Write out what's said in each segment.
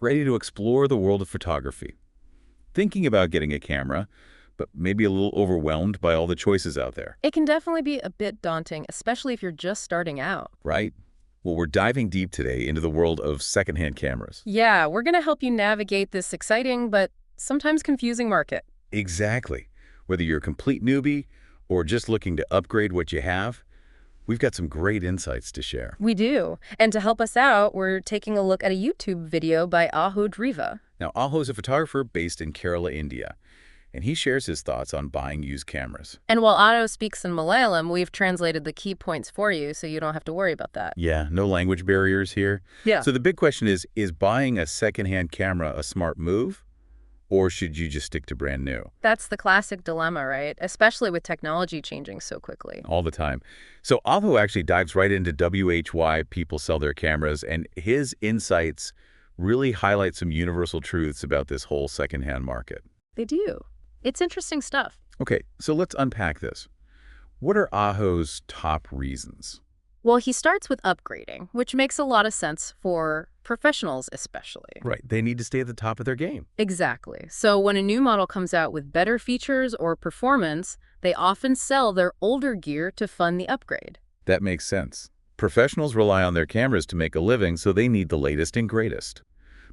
ready to explore the world of photography. Thinking about getting a camera, but maybe a little overwhelmed by all the choices out there, It can definitely be a bit daunting, especially if you're just starting out. right? Well, we're diving deep today into the world of secondhand cameras. Yeah, we're going to help you navigate this exciting but sometimes confusing market. Exactly. Whether you're a complete newbie or just looking to upgrade what you have, we've got some great insights to share. We do. And to help us out, we're taking a look at a YouTube video by ajodhruva. Now, Aho is a photographer based in Kerala, India, and he shares his thoughts on buying used cameras. And while Otto speaks in Malayalam, we've translated the key points for you, so you don't have to worry about that. Yeah, no language barriers here. Yeah. So the big question is buying a secondhand camera a smart move, or should you just stick to brand new? That's the classic dilemma, right? Especially with technology changing so quickly. All the time. So Aho actually dives right into why people sell their cameras, and his insights really highlight some universal truths about this whole secondhand market. They do. It's interesting stuff. Okay, so let's unpack this. What are Aho's top reasons? Well, he starts with upgrading, which makes a lot of sense for professionals especially. Right, they need to stay at the top of their game. Exactly. So when a new model comes out with better features or performance, they often sell their older gear to fund the upgrade. That makes sense. Professionals rely on their cameras to make a living, so they need the latest and greatest.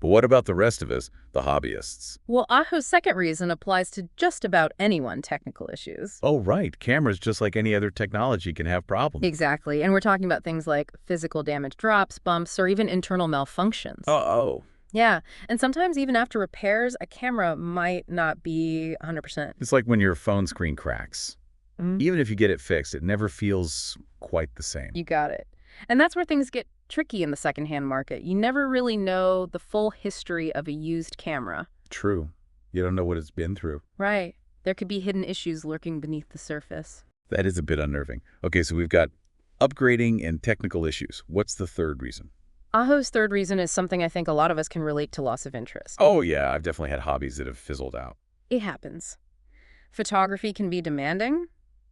But what about the rest of us, the hobbyists? Well, Aho's second reason applies to just about anyone technical issues. Oh, right. Cameras, just like any other technology, can have problems. Exactly. And we're talking about things like physical damage, drops, bumps, or even internal malfunctions. Oh. Yeah. And sometimes even after repairs, a camera might not be 100%. It's like when your phone screen cracks. Even if you get it fixed, it never feels quite the same. You got it. And that's where things get tricky in the secondhand market. You never really know the full history of a used camera. True. You don't know what it's been through. Right. There could be hidden issues lurking beneath the surface. That is a bit unnerving. Okay, so we've got upgrading and technical issues. What's the third reason? Aho's third reason is something I think a lot of us can relate to: loss of interest. Oh, yeah. I've definitely had hobbies that have fizzled out. It happens. Photography can be demanding.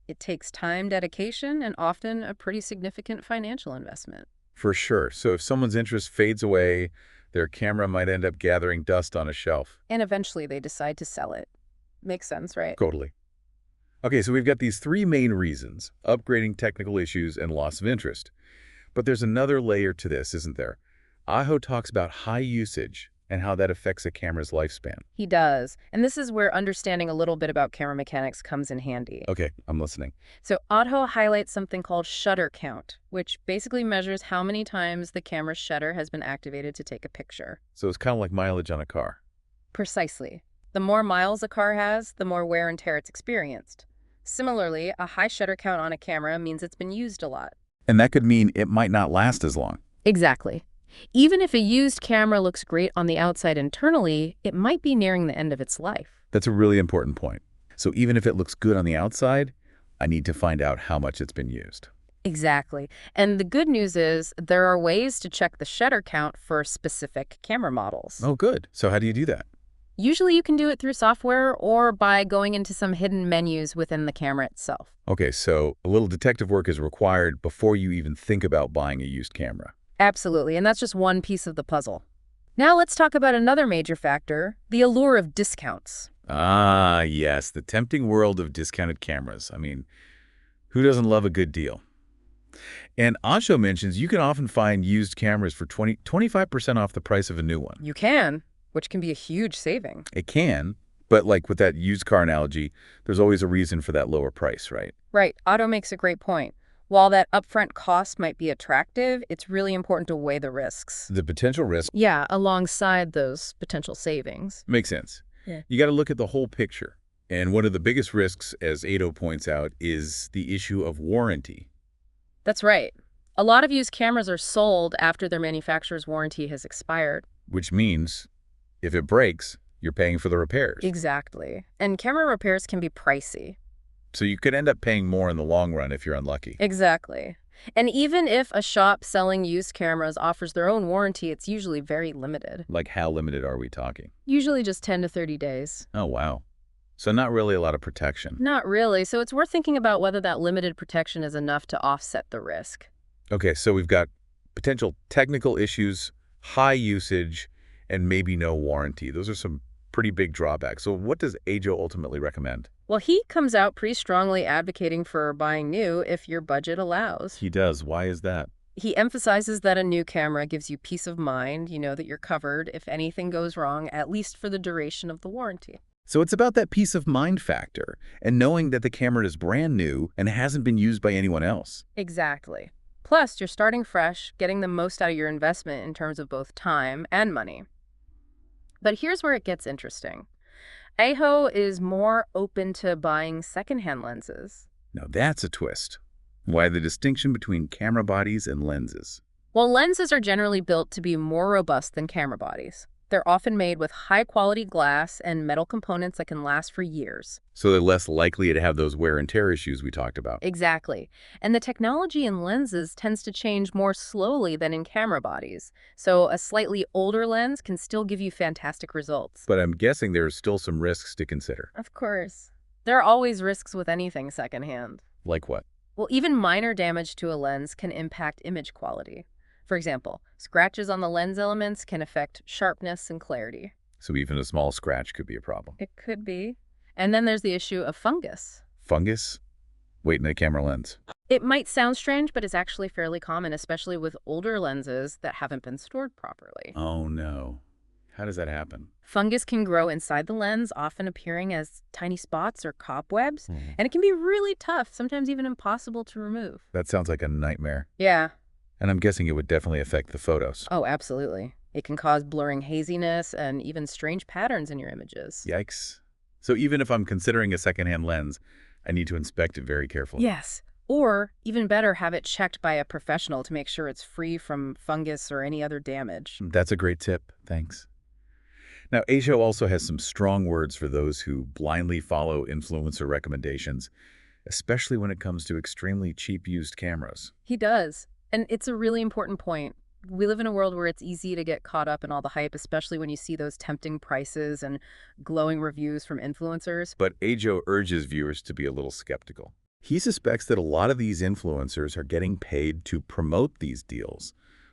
It takes time, dedication, and often a pretty significant financial investment. For sure. So if someone's interest fades away, their camera might end up gathering dust on a shelf. And eventually they decide to sell it. Makes sense, right? Totally. Okay, so we've got these three main reasons: upgrading, technical issues, and loss of interest. But there's another layer to this, isn't there? Aho talks about high usage and how that affects a camera's lifespan. He does. And this is where understanding a little bit about camera mechanics comes in handy. Okay, I'm listening. So Aho highlights something called shutter count, which basically measures how many times the camera's shutter has been activated to take a picture. So it's kind of like mileage on a car. Precisely. The more miles a car has, the more wear and tear it's experienced. Similarly, a high shutter count on a camera means it's been used a lot. And that could mean it might not last as long. Exactly. Even if a used camera looks great on the outside internally, it might be nearing the end of its life. That's a really important point. So even if it looks good on the outside, I need to find out how much it's been used. Exactly. And the good news is there are ways to check the shutter count for specific camera models. Oh, good. So how do you do that? Usually you can do it through software or by going into some hidden menus within the camera itself. Okay, so a little detective work is required before you even think about buying a used camera. Absolutely, and that's just one piece of the puzzle. Now let's talk about another major factor, the allure of discounts. Ah, yes, the tempting world of discounted cameras. I mean, who doesn't love a good deal? And Asho mentions you can often find used cameras for 25% off the price of a new one. You can, which can be a huge saving. It can, but like with that used car analogy, there's always a reason for that lower price, right? Right, Otto makes a great point. While that upfront cost might be attractive, it's really important to weigh the risks. The potential risk. Yeah, alongside those potential savings. Makes sense. Yeah. You got to look at the whole picture. And one of the biggest risks, as Ado points out, is the issue of warranty. That's right. A lot of used cameras are sold after their manufacturer's warranty has expired. Which means if it breaks, you're paying for the repairs. Exactly. And camera repairs can be pricey. So you could end up paying more in the long run if you're unlucky. Exactly. And even if a shop selling used cameras offers their own warranty, it's usually very limited. Like how limited are we talking? Usually just 10 to 30 days. Oh, wow. So not really a lot of protection. Not really. So it's worth thinking about whether that limited protection is enough to offset the risk. Okay, so we've got potential technical issues, high usage, and maybe no warranty. Those are some pretty big drawbacks. So what does AJO ultimately recommend? Well, he comes out pretty strongly advocating for buying new if your budget allows. He does. Why is that? He emphasizes that a new camera gives you peace of mind, you know that you're covered if anything goes wrong, at least for the duration of the warranty. So it's about that peace of mind factor and knowing that the camera is brand new and hasn't been used by anyone else. Exactly. Plus, you're starting fresh, getting the most out of your investment in terms of both time and money. But here's where it gets interesting. AHO is more open to buying secondhand lenses. Now that's a twist. Why the distinction between camera bodies and lenses? Well, lenses are generally built to be more robust than camera bodies. They're often made with high-quality glass and metal components that can last for years. So they're less likely to have those wear and tear issues we talked about. Exactly. And the technology in lenses tends to change more slowly than in camera bodies. So a slightly older lens can still give you fantastic results. But I'm guessing there are still some risks to consider. Of course. There are always risks with anything secondhand. Like what? Well, even minor damage to a lens can impact image quality. For example, scratches on the lens elements can affect sharpness and clarity. So even a small scratch could be a problem. It could be. And then there's the issue of fungus. Fungus? Wait, in a camera lens. It might sound strange, but it's actually fairly common, especially with older lenses that haven't been stored properly. Oh no. How does that happen? Fungus can grow inside the lens, often appearing as tiny spots or cobwebs, and it can be really tough, sometimes even impossible to remove. That sounds like a nightmare. Yeah. And I'm guessing it would definitely affect the photos. Oh, absolutely. It can cause blurring haziness and even strange patterns in your images. Yikes. So even if I'm considering a secondhand lens, I need to inspect it very carefully. Yes. Or, even better, have it checked by a professional to make sure it's free from fungus or any other damage. That's a great tip. Thanks. Now, AJO also has some strong words for those who blindly follow influencer recommendations, especially when it comes to extremely cheap used cameras. He does. And it's a really important point. We live in a world where it's easy to get caught up in all the hype, especially when you see those tempting prices and glowing reviews from influencers. But AJO urges viewers to be a little skeptical. He suspects that a lot of these influencers are getting paid to promote these deals,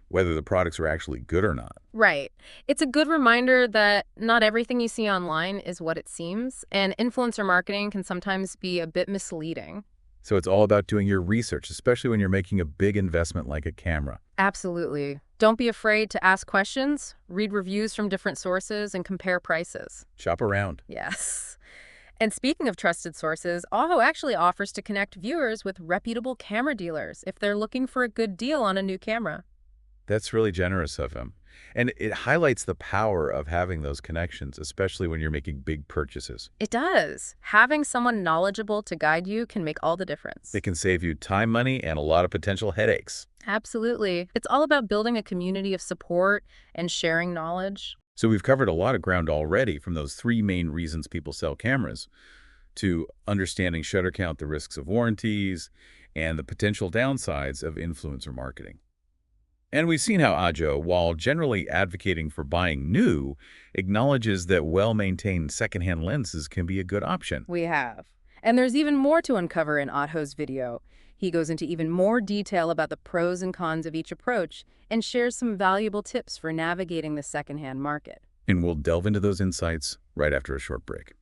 whether the products are actually good or not. Right. It's a good reminder that not everything you see online is what it seems, and influencer marketing can sometimes be a bit misleading. So it's all about doing your research, especially when you're making a big investment like a camera. Absolutely. Don't be afraid to ask questions, read reviews from different sources, and compare prices. Shop around. Yes. And speaking of trusted sources, AHO actually offers to connect viewers with reputable camera dealers if they're looking for a good deal on a new camera. That's really generous of him. And it highlights the power of having those connections, especially when you're making big purchases. It does. Having someone knowledgeable to guide you can make all the difference. It can save you time, money, and a lot of potential headaches. Absolutely. It's all about building a community of support and sharing knowledge. So we've covered a lot of ground already, from those 3 main reasons people sell cameras to understanding shutter count, the risks of warranties, and the potential downsides of influencer marketing. And we've seen how AJO, while generally advocating for buying new, acknowledges that well-maintained secondhand lenses can be a good option. We have. And there's even more to uncover in AHO's video. He goes into even more detail about the pros and cons of each approach and shares some valuable tips for navigating the secondhand market. And we'll delve into those insights right after a short break.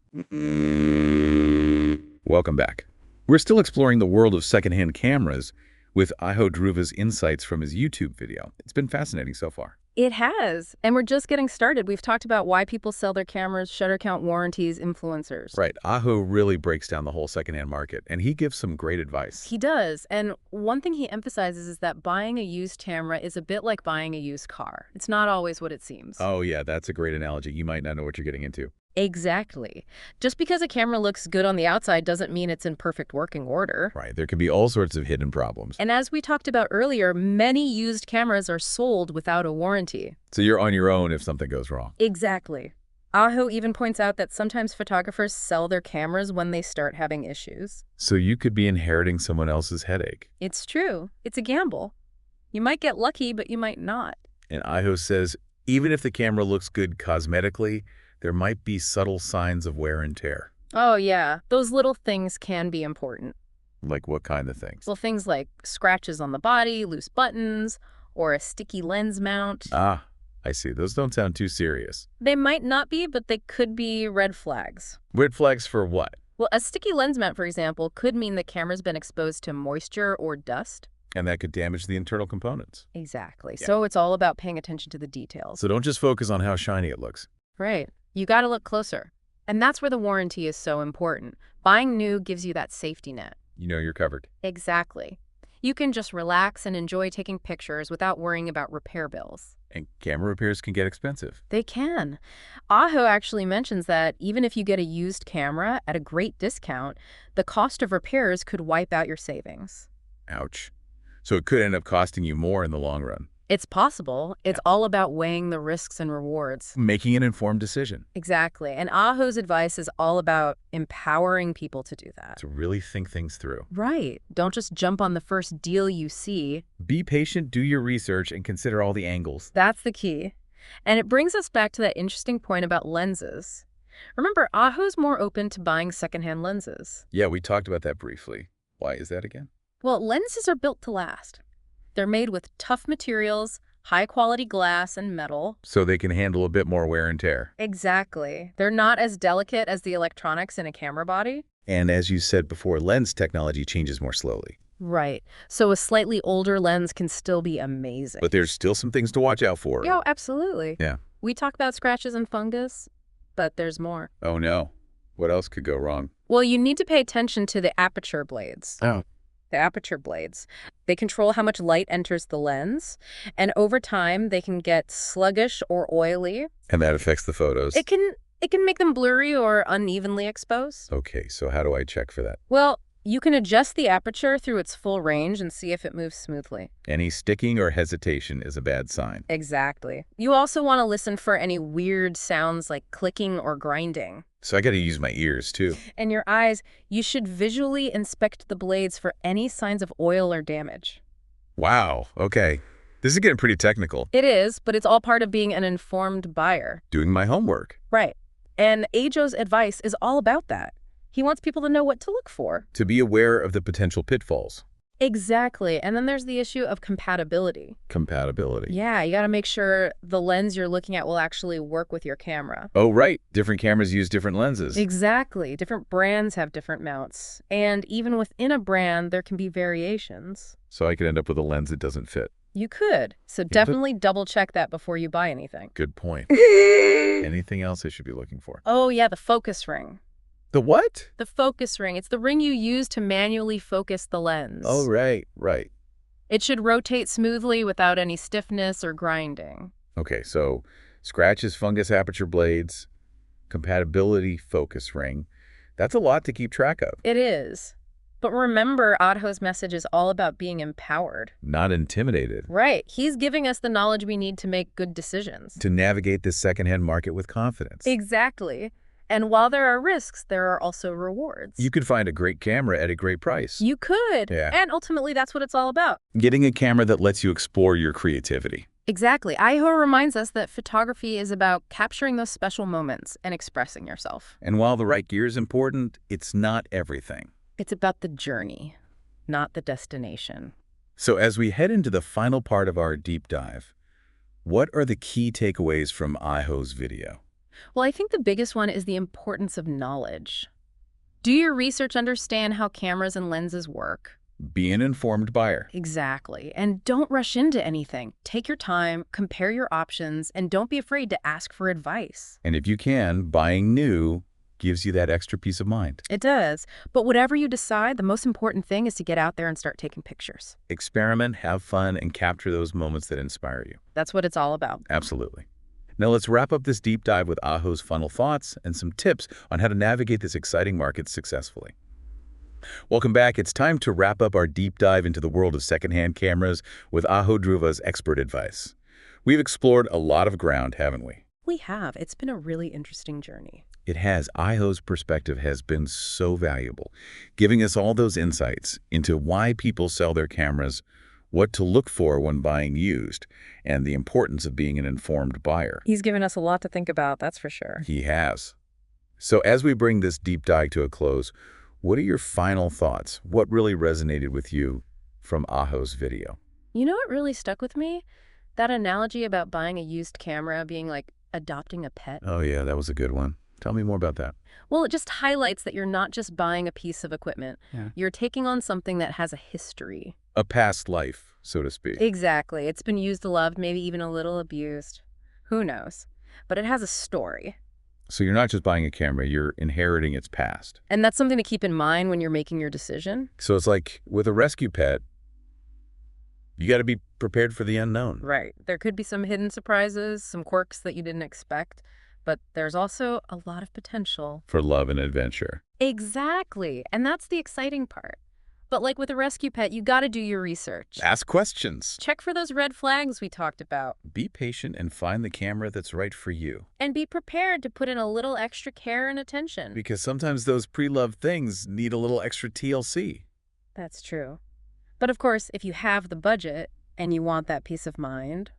Welcome back. We're still exploring the world of secondhand cameras with ajodhruva's insights from his YouTube video. It's been fascinating so far. It has. And we're just getting started. We've talked about why people sell their cameras, shutter count, warranties, influencers. Right. AJO really breaks down the whole secondhand market, and he gives some great advice. He does. And one thing he emphasizes is that buying a used camera is a bit like buying a used car. It's not always what it seems. Oh, yeah, that's a great analogy. You might not know what you're getting into. Exactly. Just because a camera looks good on the outside doesn't mean it's in perfect working order. Right. There can be all sorts of hidden problems. And as we talked about earlier, many used cameras are sold without a warranty. So you're on your own if something goes wrong. Exactly. AHO even points out that sometimes photographers sell their cameras when they start having issues. So you could be inheriting someone else's headache. It's true. It's a gamble. You might get lucky, but you might not. And AJO says, even if the camera looks good cosmetically, there might be subtle signs of wear and tear. Oh, yeah. Those little things can be important. Like what kind of things? Well, things like scratches on the body, loose buttons, or a sticky lens mount. Ah, I see. Those don't sound too serious. They might not be, but they could be red flags. Red flags for what? Well, a sticky lens mount, for example, could mean the camera's been exposed to moisture or dust. And that could damage the internal components. Exactly. Yeah. So it's all about paying attention to the details. So don't just focus on how shiny it looks. Right. You got to look closer. And that's where the warranty is so important. Buying new gives you that safety net. You know you're covered. Exactly. You can just relax and enjoy taking pictures without worrying about repair bills. And camera repairs can get expensive. They can. Aho actually mentions that even if you get a used camera at a great discount, the cost of repairs could wipe out your savings. Ouch. So it could end up costing you more in the long run. It's possible. It's all about weighing the risks and rewards. Making an informed decision. Exactly. And Aho's advice is all about empowering people to do that. To really think things through. Right. Don't just jump on the first deal you see. Be patient, do your research, and consider all the angles. That's the key. And it brings us back to that interesting point about lenses. Remember, Aho's more open to buying secondhand lenses. Yeah, we talked about that briefly. Why is that again? Well, lenses are built to last. They're made with tough materials, high-quality glass and metal. So they can handle a bit more wear and tear. Exactly. They're not as delicate as the electronics in a camera body. And as you said before, lens technology changes more slowly. Right. So a slightly older lens can still be amazing. But there's still some things to watch out for. Oh, absolutely. Yeah. We talk about scratches and fungus, but there's more. Oh, no. What else could go wrong? Well, you need to pay attention to the aperture blades. Oh. The aperture blades. They control how much light enters the lens, and over time they can get sluggish or oily. And that affects the photos. It can make them blurry or unevenly exposed. Okay, so how do I check for that? Well, you can adjust the aperture through its full range and see if it moves smoothly. Any sticking or hesitation is a bad sign. Exactly. You also want to listen for any weird sounds like clicking or grinding. So I got to use my ears, too. And your eyes, you should visually inspect the blades for any signs of oil or damage. Wow, okay. This is getting pretty technical. It is, but it's all part of being an informed buyer. Doing my homework. Right. And Ajo's advice is all about that. He wants people to know what to look for. To be aware of the potential pitfalls. Exactly. And then there's the issue of compatibility. Compatibility. Yeah, you got to make sure the lens you're looking at will actually work with your camera. Oh, right. Different cameras use different lenses. Exactly. Different brands have different mounts. And even within a brand, there can be variations. So I could end up with a lens that doesn't fit. You could. So definitely double check that before you buy anything. Good point. Anything else I should be looking for? Oh, yeah, the focus ring. The what? The focus ring. It's the ring you use to manually focus the lens. Oh, right. It should rotate smoothly without any stiffness or grinding. Okay, so scratches, fungus, aperture blades, compatibility, focus ring. That's a lot to keep track of. It is. But remember, Adho's message is all about being empowered. Not intimidated. Right. He's giving us the knowledge we need to make good decisions. To navigate this secondhand market with confidence. Exactly. And while there are risks, there are also rewards. You could find a great camera at a great price. You could. Yeah. And ultimately, that's what it's all about. Getting a camera that lets you explore your creativity. Exactly. Iho reminds us that photography is about capturing those special moments and expressing yourself. And while the right gear is important, it's not everything. It's about the journey, not the destination. So as we head into the final part of our deep dive, what are the key takeaways from Iho's video? Well, I think the biggest one is the importance of knowledge. Do your research, understand how cameras and lenses work. Be an informed buyer. Exactly. And don't rush into anything. Take your time, compare your options, and don't be afraid to ask for advice. And if you can, buying new gives you that extra peace of mind. It does. But whatever you decide, the most important thing is to get out there and start taking pictures. Experiment, have fun, and capture those moments that inspire you. That's what it's all about. Absolutely. Now let's wrap up this deep dive with Aho's final thoughts and some tips on how to navigate this exciting market successfully. Welcome back. It's time to wrap up our deep dive into the world of secondhand cameras with ajodhruva's expert advice. We've explored a lot of ground, haven't we? We have. It's been a really interesting journey. It has. Aho's perspective has been so valuable, giving us all those insights into why people sell their cameras, what to look for when buying used, and the importance of being an informed buyer. He's given us a lot to think about, that's for sure. He has. So as we bring this deep dive to a close, what are your final thoughts? What really resonated with you from Aho's video? You know what really stuck with me? That analogy about buying a used camera being like adopting a pet, Oh yeah, that was a good one. Tell me more about that. well, it just highlights that you're not just buying a piece of equipment. Yeah. You're taking on something that has a history. A past life, so to speak. Exactly. It's been used, loved, maybe even a little abused. Who knows? But it has a story. So you're not just buying a camera, you're inheriting its past. And that's something to keep in mind when you're making your decision. So it's like with a rescue pet, you got to be prepared for the unknown. Right. There could be some hidden surprises, some quirks that you didn't expect, but there's also a lot of potential. For love and adventure. Exactly. And that's the exciting part. But like with a rescue pet, you got to do your research. Ask questions. Check for those red flags we talked about. Be patient and find the camera that's right for you. And be prepared to put in a little extra care and attention. Because sometimes those pre-loved things need a little extra TLC. That's true. But of course, if you have the budget and you want that peace of mind,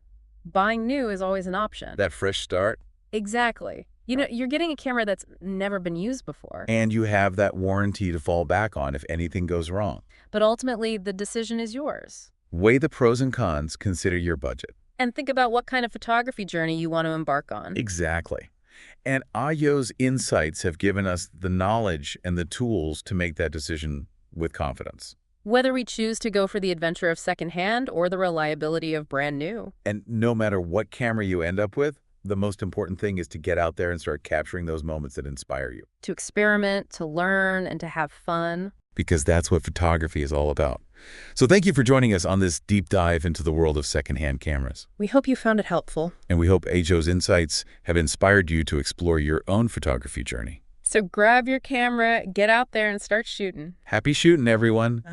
buying new is always an option. That fresh start. Exactly. You know, you're getting a camera that's never been used before. And you have that warranty to fall back on if anything goes wrong. But ultimately, the decision is yours. Weigh the pros and cons, consider your budget. And think about what kind of photography journey you want to embark on. Exactly. And Ayo's insights have given us the knowledge and the tools to make that decision with confidence. Whether we choose to go for the adventure of secondhand or the reliability of brand new. And no matter what camera you end up with, the most important thing is to get out there and start capturing those moments that inspire you. To experiment, to learn, and to have fun. Because that's what photography is all about. So thank you for joining us on this deep dive into the world of secondhand cameras. We hope you found it helpful. And we hope Ajo's insights have inspired you to explore your own photography journey. So grab your camera, get out there, and start shooting. Happy shooting, everyone.